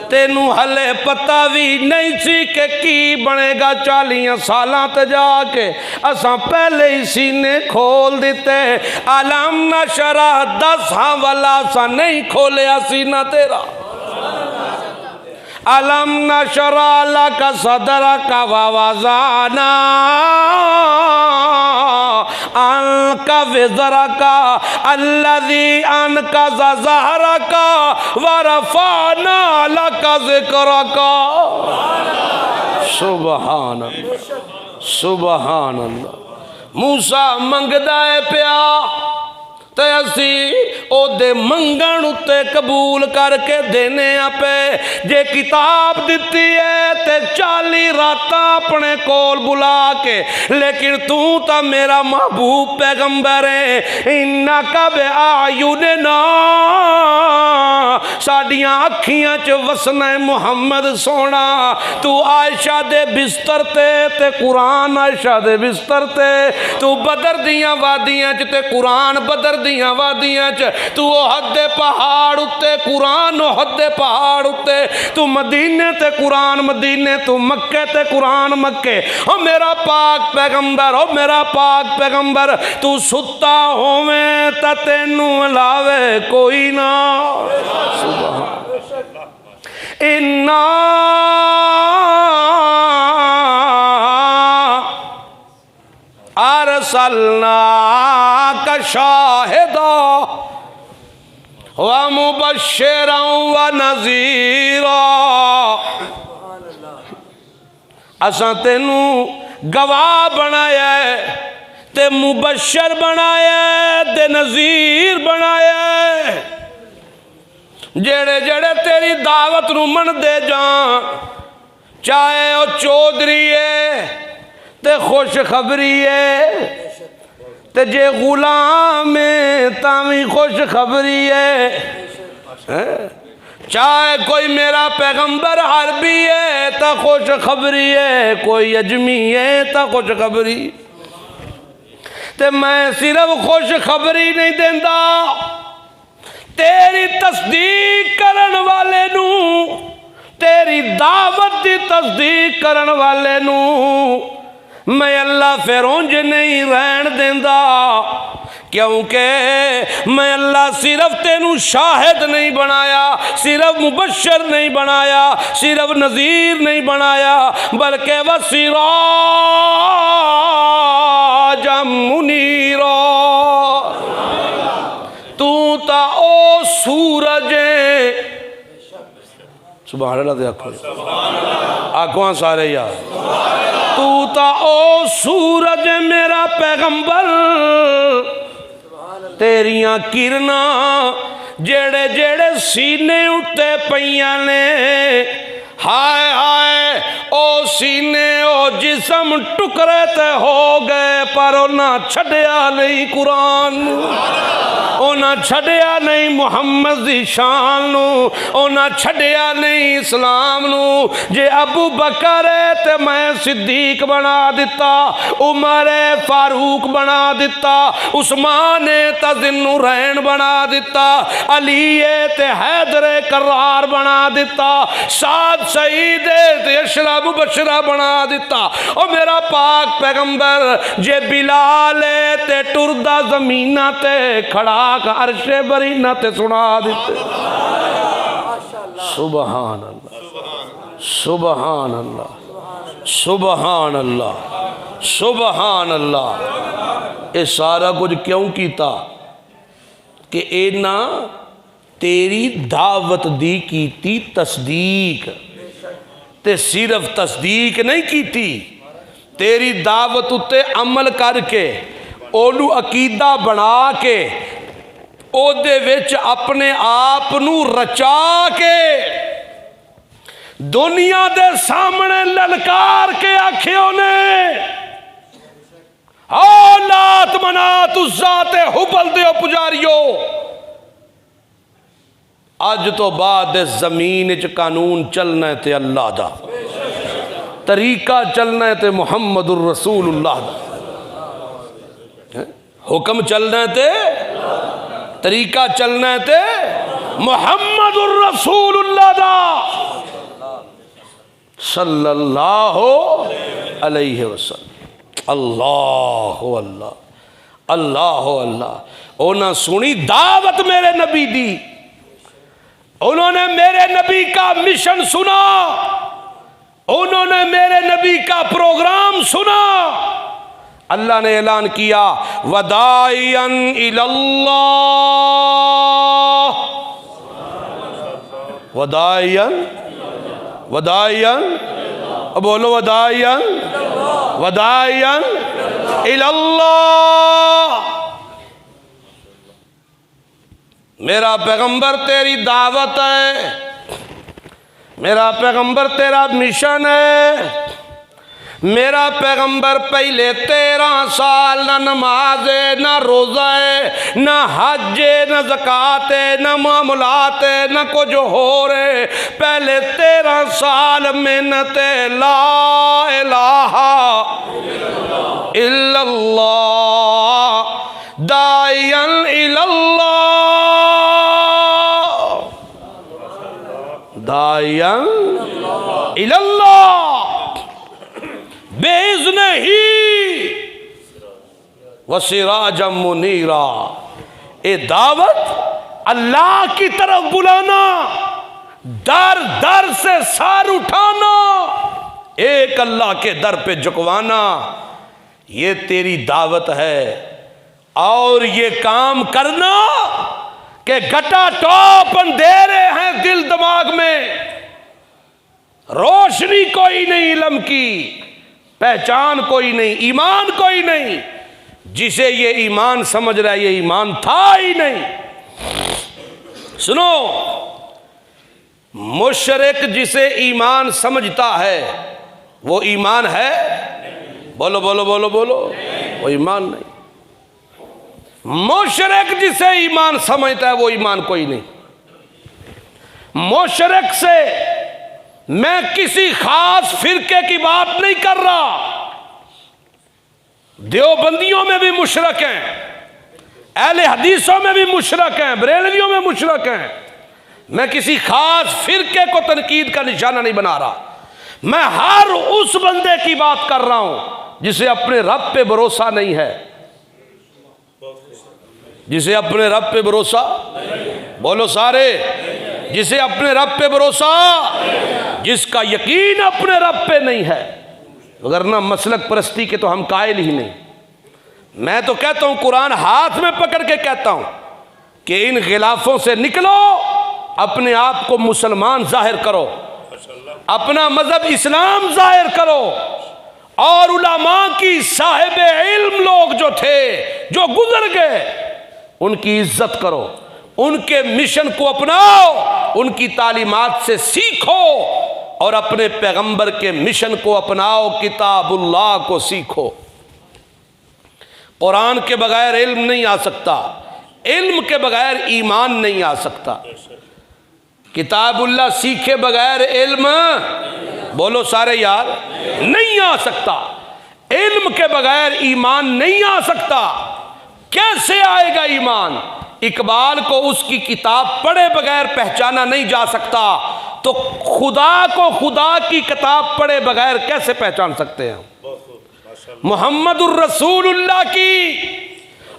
तेनू हले पता भी नहीं सी कि की बनेगा 40 सालां ते जाके, असां पहले ही सीने खोल दिते। अलम नशरा 10 वाला असां नहीं खोलिया सीना तेरा। अलम नशरा लका सदरका ववज़अना अन्का विज़रका अल्लज़ी अन्क़ज़ ज़हरका वरफ़अना लका ज़िक्रका। सुबहान अल्लाह, सुबहान अल्लाह। मूसा मंगदा है पिया ते असी ओदे मंगण उत्ते कबूल करके देने पे। जे किताब दिती है ते 40 रातां अपने कोल बुला के, लेकिन तू तो मेरा महबूब पैगंबर है। इन्ना कब आयुना, साडियां अखियां च वसना मुहम्मद सोना। तू आयशा दे बिस्तर ते कुरान आयशा दे बिस्तर ते, तू बदर दियां वादियां च ते कुरान बदर दियां वादियां च, तू ओहद दे पहाड़ उत्ते कुरान, ओहद दे पहाड़ उत्ते तू मदीने ते कुरान मदीने, तू मक्के ते कुरान मक्के। ओ मेरा पाक पैगंबर, ओ मेरा पाक पैगंबर, तू सुता होवे ता तेनू लावे कोई ना। इन्ना अरसलना का शाहिदा व मुबश्शिरा व नज़ीरा, असां तेनू गवाह बनाया ते मुबश्शिर बनाया ते नज़ीर बनाया। जेड़े जेड़े तेरी दावत नू मनदे जान, चाहे वह चौधरी है ते खुशखबरी है, ते जे गुलाम है तावी खुशखबरी है। चाहे कोई मेरा पैगंबर अरबी है तो खुशखबरी है, कोई अजमी है तो खुशखबरी। ते मैं सिर्फ खुशखबरी नहीं देंदा, तेरी तस्दीक करन वाले नू, तेरी दावत की तस्दीक करन वाले नू मैं अल्लाह फिर उंज नहीं रहन देंदा, क्योंकि मैं अल्लाह सिर्फ तेनू शाहिद नहीं बनाया, सिर्फ मुबश्शिर नहीं बनाया, सिर्फ नज़ीर नहीं बनाया, बल्कि वह सिराजा मुनीरा। तू ता ओ सूरज, सुभान अल्लाह, आखो सारे यार, तू ता ओ सूरज मेरा पैगंबर, तेरियां किरना जेड़े जेड़े सीने उत्ते पईयां ने, हाय हाय ओ सीने ओ जिसम टुकड़े ते हो गए, पर उन्हां छड्या नहीं कुरान, उन्हां छड्या नहीं मुहम्मद दी शान नू, उन्हां छड्या नहीं इस्लाम नू। जे अबू बकर है ते मैं सिद्दीक बना दिता, उमर है फारूक बना दिता, उस्मान है ते ज़ुन्नूरैन बना दिता, अली है ते हैदर करार बना दिता, साद शहीद ते अशरा मुबशरा बना दिता। और मेरा पाक पैगंबर जे बिलाल ते टुरदा जमीना ते खड़ा अर्शे बरीना ते सुना दिते। सुबहान अल्लाह, सुबहान अल्लाह, सुबहान अल्लाह, सुबहान अल्लाह। ये सारा कुछ क्यों किया कि इना तेरी दावत दी कीती तस्दीक, ते सिर्फ तस्दीक नहीं कीती, तेरी दावत उत्ते अमल करके ओनू अकीदा बना के ओदे विच अपने आप नू रचा के दुनिया दे सामने ललकार के आखियों ने, ओ लात मनात उज़्ज़ा ते हुबल दे पुजारियो, अज तो बाद जमीन च कानून चलना है ते अल्लाह दा, तरीका चलना है ते मुहम्मदुर रसूलुल्लाह दा, हुक्म चलना है ते तरीका चलना है ते मुहम्मदुर रसूलुल्लाह दा सल्लल्लाहु अलैहि वसल्लम। अल्लाह अल्लाह, अल्लाह अल्लाह। उन्हें सुनी दावत मेरे नबी दी, उन्होंने मेरे नबी का मिशन सुना, उन्होंने मेरे नबी का प्रोग्राम सुना। अल्लाह ने ऐलान किया वदाइयन इलल्लाह, वदाइयन, वदाइयन, बोलो वदाइयन, वदाइयन इलल्लाह। मेरा पैगंबर तेरी दावत है, मेरा पैगंबर तेरा मिशन है। मेरा पैगंबर पहले 13 साल ना नमाज है, ना रोज़ा है, ना हज है, ना ज़कात है, ना मामलात है, ना कुछ हो रहे। पहले 13 साल मेहनत ला इलाहा इल्लल्लाह, दायन इलल्लाह, दायन इलल्लाह बेइज़्निही व सिराजम मुनीरा। ए दावत अल्लाह की तरफ बुलाना, दर दर से सर उठाना, एक अल्लाह के दर पे झुकवाना, ये तेरी दावत है। और ये काम करना कि घटा टॉप अंधेरे हैं दिल दिमाग में, रोशनी कोई नहीं, इल्म की पहचान कोई नहीं, ईमान कोई नहीं। जिसे ये ईमान समझ रहा है ये ईमान था ही नहीं। सुनो, मुशरिक जिसे ईमान समझता है वो ईमान है? बोलो बोलो बोलो बोलो, वो ईमान नहीं। मुशरिक जिसे ईमान समझता है वो ईमान कोई नहीं। मुशरिक से मैं किसी खास फिरके की बात नहीं कर रहा। देवबंदियों में भी मुशरिक हैं, अहले हदीसों में भी मुशरिक हैं, बरेलवियों में मुशरिक हैं। मैं किसी खास फिरके को तनकीद का निशाना नहीं बना रहा। मैं हर उस बंदे की बात कर रहा हूं जिसे अपने रब पे भरोसा नहीं है, जिसे अपने रब पे भरोसा, बोलो सारे, जिसे अपने रब पे भरोसा, जिसका यकीन अपने रब पे नहीं है। वरना मसलक परस्ती के तो हम कायल ही नहीं। मैं तो कहता हूं, कुरान हाथ में पकड़ के कहता हूं कि इन खिलाफों से निकलो, अपने आप को मुसलमान जाहिर करो, अपना मजहब इस्लाम जाहिर करो, और उलमा की साहिब इल्म लोग जो थे, जो गुजर गए, उनकी इज्जत करो, उनके मिशन को अपनाओ, उनकी तालीमात से सीखो और अपने पैगंबर के मिशन को अपनाओ, किताबुल्लाह को सीखो। कुरान के बगैर इल्म नहीं आ सकता, इल्म के बगैर ईमान नहीं आ सकता। किताबुल्लाह सीखे बगैर इल्म, बोलो सारे यार, नहीं आ सकता। इल्म के बगैर ईमान नहीं आ सकता। कैसे आएगा ईमान? इकबाल को उसकी किताब पढ़े बगैर पहचाना नहीं जा सकता, तो खुदा को खुदा की किताब पढ़े बगैर कैसे पहचान सकते हैं? मुहम्मदुर रसूलुल्लाह की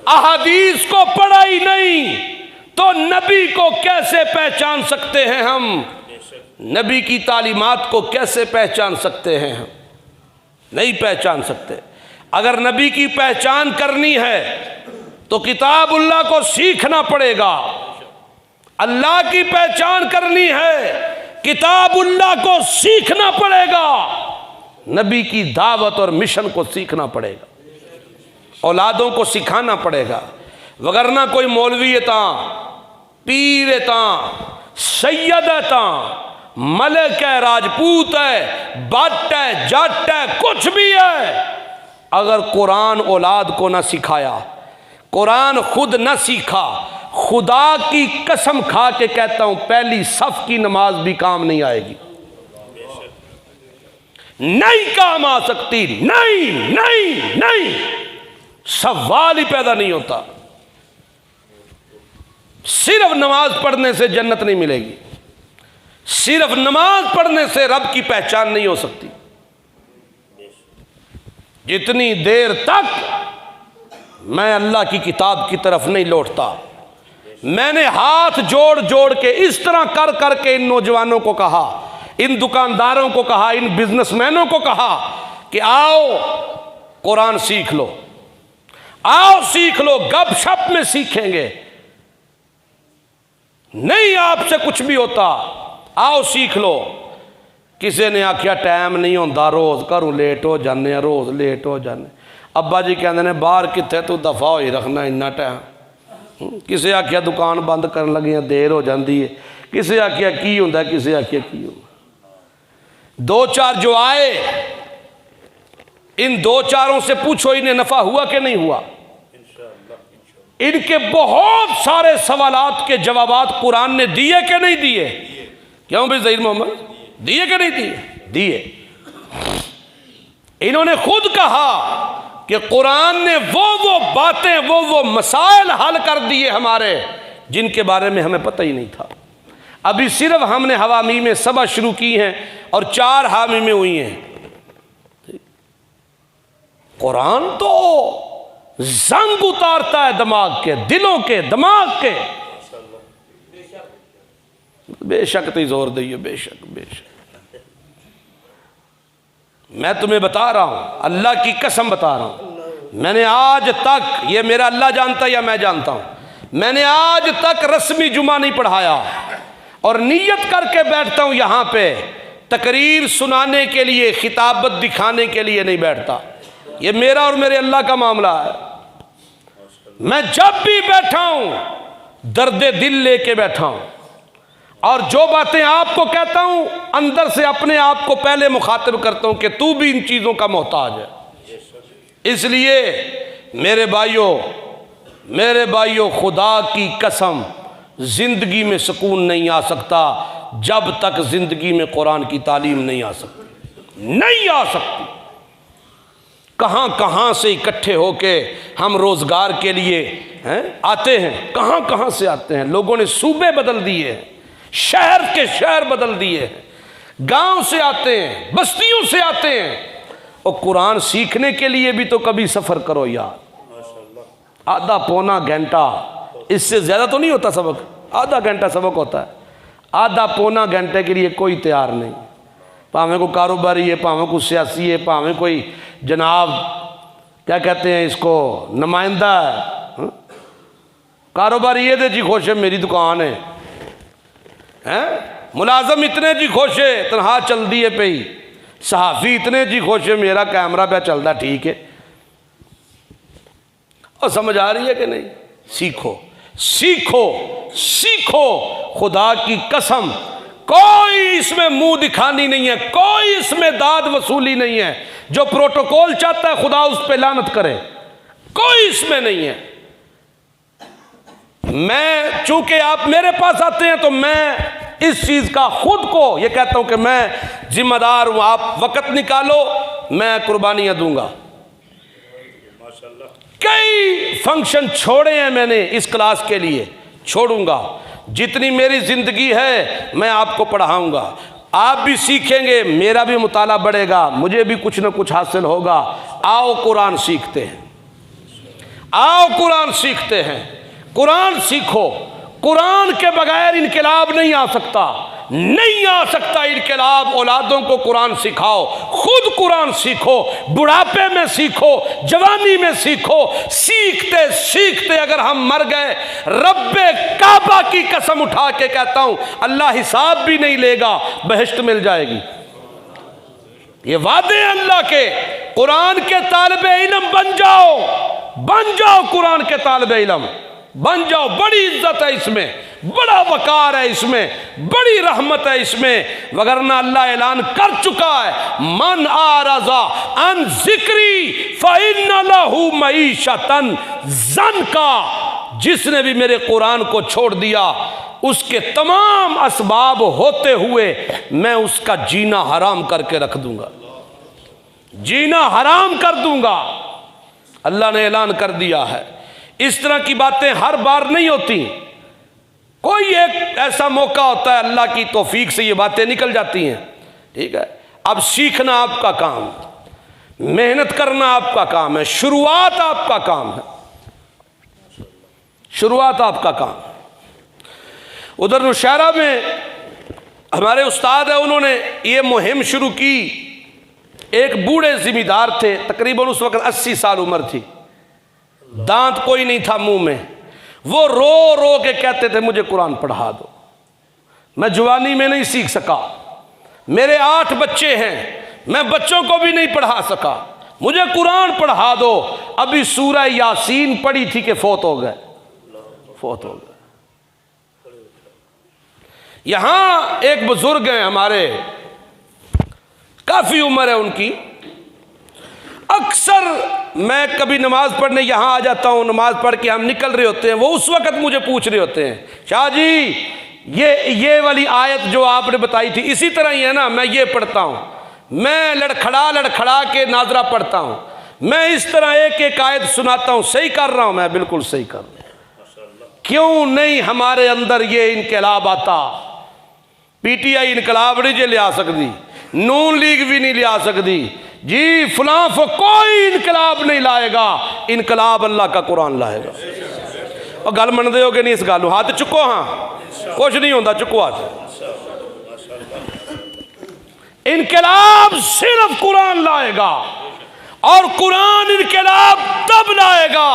अहादीस को पढ़ा ही नहीं तो नबी को कैसे पहचान सकते हैं हम? नबी की तालीमात को कैसे पहचान सकते हैं हम? नहीं पहचान सकते। अगर नबी की पहचान करनी है तो किताबुल्लाह को सीखना पड़ेगा। अल्लाह की पहचान करनी है, किताबुल्लाह को सीखना पड़ेगा। नबी की दावत और मिशन को सीखना पड़ेगा, औलादों को सिखाना पड़ेगा। वगरना कोई मौलवी है ता, पीर है ता, सैयद है ता, मलिक है, राजपूत है, भट्ट है, जट है, कुछ भी है, अगर कुरान औलाद को ना सिखाया, कुरान खुद न सीखा, खुदा की कसम खा के कहता हूं पहली सफ की नमाज भी काम नहीं आएगी, नहीं काम आ सकती। नहीं नहीं नहीं, सवाल ही पैदा नहीं होता। सिर्फ नमाज पढ़ने से जन्नत नहीं मिलेगी, सिर्फ नमाज पढ़ने से रब की पहचान नहीं हो सकती। जितनी देर तक मैं अल्लाह की किताब की तरफ नहीं लौटता, मैंने हाथ जोड़ जोड़ के इस तरह कर करके इन नौजवानों को कहा, इन दुकानदारों को कहा, इन बिजनेसमैनों को कहा कि आओ कुरान सीख लो, आओ सीख लो, गपशप में सीखेंगे, नहीं आपसे कुछ भी होता, आओ सीख लो। किसी ने आख्या टाइम नहीं होता, रोज़ घरों लेट हो जाने, रोज़ लेट हो जाने। अब्बा जी कहते ने बाहर कितने तू दफा हो ही रखना इन्ना टाइम। किसी आख्या दुकान बंद करन लगियां देर हो जाती है, किसी आख्या की होंदा, किसी आख्या की होंदा। दो चार जो आए, इन दो चारों से पूछो इन्हें नफा हुआ कि नहीं हुआ। इनके बहुत सारे सवालात के जवाबात कुरान ने दिए कि नहीं दिए? क्यों भाई ज़हीर मोहम्मद, दिए कि नहीं दिए? दिए। इन्होंने खुद कहा कि कुरान ने वो बातें, वो मसाइल हल कर दिए हमारे, जिनके बारे में हमें पता ही नहीं था। अभी सिर्फ हमने हवामी में सबा शुरू की हैं और 4 हामी में हुई हैं। कुरान तो जंग उतारता है दिमाग के, दिलों के, दिमाग के। बेशक तो जोर दिए, बेशक बेशक। मैं तुम्हें बता रहा हूं, अल्लाह की कसम बता रहा हूं, मैंने आज तक, ये मेरा अल्लाह जानता है या मैं जानता हूं, मैंने आज तक रस्मी जुमा नहीं पढ़ाया और नीयत करके बैठता हूं यहां पे, तकरीर सुनाने के लिए, खिताबत दिखाने के लिए नहीं बैठता। ये मेरा और मेरे अल्लाह का मामला है। मैं जब भी बैठा हूं दर्दे दिल लेके बैठा हूं, और जो बातें आपको कहता हूं अंदर से अपने आप को पहले मुखातिब करता हूं कि तू भी इन चीजों का मोहताज है। इसलिए मेरे भाइयों, खुदा की कसम, जिंदगी में सुकून नहीं आ सकता जब तक जिंदगी में कुरान की तालीम नहीं आ सकती, नहीं आ सकती। कहां कहां से इकट्ठे होके हम रोजगार के लिए आते हैं, कहां कहां से आते हैं। लोगों ने सूबे बदल दिए हैं, शहर के शहर बदल दिए हैं, गांव से आते हैं, बस्तियों से आते हैं। और कुरान सीखने के लिए भी तो कभी सफर करो यार, आधा पौना घंटा, इससे ज्यादा तो नहीं होता सबक, आधा घंटा सबक होता है। आधा पौना घंटे के लिए कोई तैयार नहीं, भावें कोई कारोबारी है, भावें कोई सियासी है, भावें कोई जनाब क्या कहते हैं इसको, नुमाइंदा है। कारोबारी ये दे जी खुश है मेरी दुकान है, मुलाजम इतने जी खुश है तनहा चल दी है पे, सहाफ़ी इतने जी खुश है मेरा कैमरा पे चलता ठीक है। और समझ आ रही है कि नहीं? सीखो सीखो सीखो, खुदा की कसम कोई इसमें मुंह दिखानी नहीं है, कोई इसमें दाद वसूली नहीं है। जो प्रोटोकॉल चाहता है खुदा उस पर लानत करे, कोई इसमें नहीं है। मैं चूंकि आप मेरे पास आते हैं तो मैं इस चीज का खुद को ये कहता हूं कि मैं जिम्मेदार हूं। आप वक्त निकालो, मैं कुर्बानियां दूंगा। कई फंक्शन छोड़े हैं मैंने इस क्लास के लिए, छोड़ूंगा। जितनी मेरी जिंदगी है मैं आपको पढ़ाऊंगा, आप भी सीखेंगे, मेरा भी मुताला बढ़ेगा, मुझे भी कुछ ना कुछ हासिल होगा। आओ कुरान सीखते हैं, आओ कुरान सीखते हैं, कुरान सीखो। कुरान के बगैर इनकलाब नहीं आ सकता, नहीं आ सकता इनकलाब। औलादों को कुरान सिखाओ, खुद कुरान सीखो, बुढ़ापे में सीखो, जवानी में सीखो। सीखते सीखते अगर हम मर गए, रब्बे काबा की कसम उठा के कहता हूं अल्लाह हिसाब भी नहीं लेगा, बहिश्त मिल जाएगी। ये वादे अल्लाह के। कुरान के तालिबे इल्म बन जाओ, बन जाओ, कुरान के तालिबे इल्म बन जाओ। बड़ी इज्जत है इसमें, बड़ा वकार है इसमें, बड़ी रहमत है इसमें। वगरना अल्लाह ऐलान कर चुका है, मन आरज़ा अन जिक्री फ़इन्न लहू मईशतन ज़न्का। जिसने भी मेरे कुरान को छोड़ दिया, उसके तमाम असबाब होते हुए मैं उसका जीना हराम करके रख दूंगा, जीना हराम कर दूंगा। अल्लाह ने ऐलान कर दिया है। इस तरह की बातें हर बार नहीं होती, कोई एक ऐसा मौका होता है, अल्लाह की तौफीक से ये बातें निकल जाती हैं। ठीक है, अब सीखना आपका काम, मेहनत करना आपका काम है, शुरुआत आपका काम है, शुरुआत आपका काम। उधर नौशहरा में हमारे उस्ताद है, उन्होंने ये मुहिम शुरू की। एक बूढ़े जिम्मेदार थे, तकरीबन उस वक्त 80 साल उम्र थी, दांत कोई नहीं था मुंह में। वो रो रो के कहते थे मुझे कुरान पढ़ा दो, मैं जवानी में नहीं सीख सका, मेरे 8 बच्चे हैं, मैं बच्चों को भी नहीं पढ़ा सका, मुझे कुरान पढ़ा दो। अभी सूरह यासीन पढ़ी थी कि फौत हो गए, फौत हो गए। यहां एक बुजुर्ग हैं हमारे, काफी उम्र है उनकी। अक्सर मैं कभी नमाज पढ़ने यहाँ आ जाता हूँ, नमाज पढ़ के हम निकल रहे होते हैं, वो उस वक़्त मुझे पूछ रहे होते हैं, शाह जी ये वाली आयत जो आपने बताई थी इसी तरह ही है ना? मैं ये पढ़ता हूँ, मैं लड़खड़ा के नाजरा पढ़ता हूँ, मैं इस तरह एक एक आयत सुनाता हूँ, सही कर रहा हूँ मैं, बिल्कुल सही कर रहा हूँ। क्यों नहीं हमारे अंदर ये इनकलाब आता? पीटीआई इनकलाब नहीं जे ले आ सकती, नून लीग भी नहीं ले आ सकती जी, फलां कोई इनकलाब नहीं लाएगा, इनकलाब अल्लाह का कुरान लाएगा। और गल मनते हो कि नहीं इस गल? हाथ चुको, हाँ कुछ नहीं होता, चुको हाथ। इनकलाब सिर्फ कुरान लाएगा, और कुरान इनकलाब तब लाएगा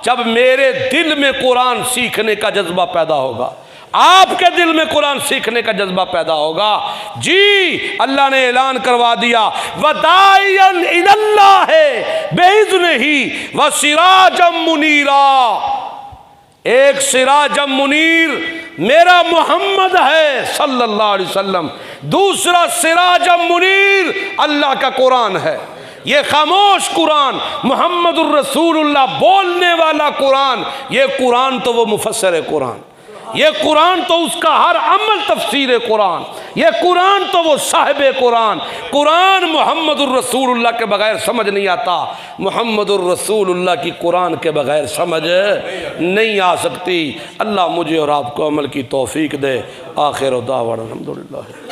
जब मेरे दिल में कुरान सीखने का जज्बा पैदा होगा, आपके दिल में कुरान सीखने का जज्बा पैदा होगा। जी अल्लाह ने ऐलान करवा दिया, वदाइयन इलल्लाह बेइज़्निही व सिराजम मुनीरा। एक सिराजम मुनीर मेरा मोहम्मद है सल्लल्लाहु अलैहि वसल्लम, दूसरा सिराजम मुनीर अल्लाह का कुरान है। ये खामोश कुरान, मुहम्मदुर रसूलुल्लाह बोलने वाला कुरान, ये कुरान तो वो मुफस्सिर है कुरान, ये कुरान तो उसका हर अमल तफसीर कुरान, ये कुरान तो वो साहिब कुरान। कुरान मुहम्मदुर रसूलुल्लाह के बगैर समझ नहीं आता, मुहम्मदुर रसूलुल्लाह की कुरान के बगैर समझ नहीं आ सकती। अल्लाह मुझे और आपको अमल की तौफीक दे। आखिर दावा अल्हम्दुलिल्लाह।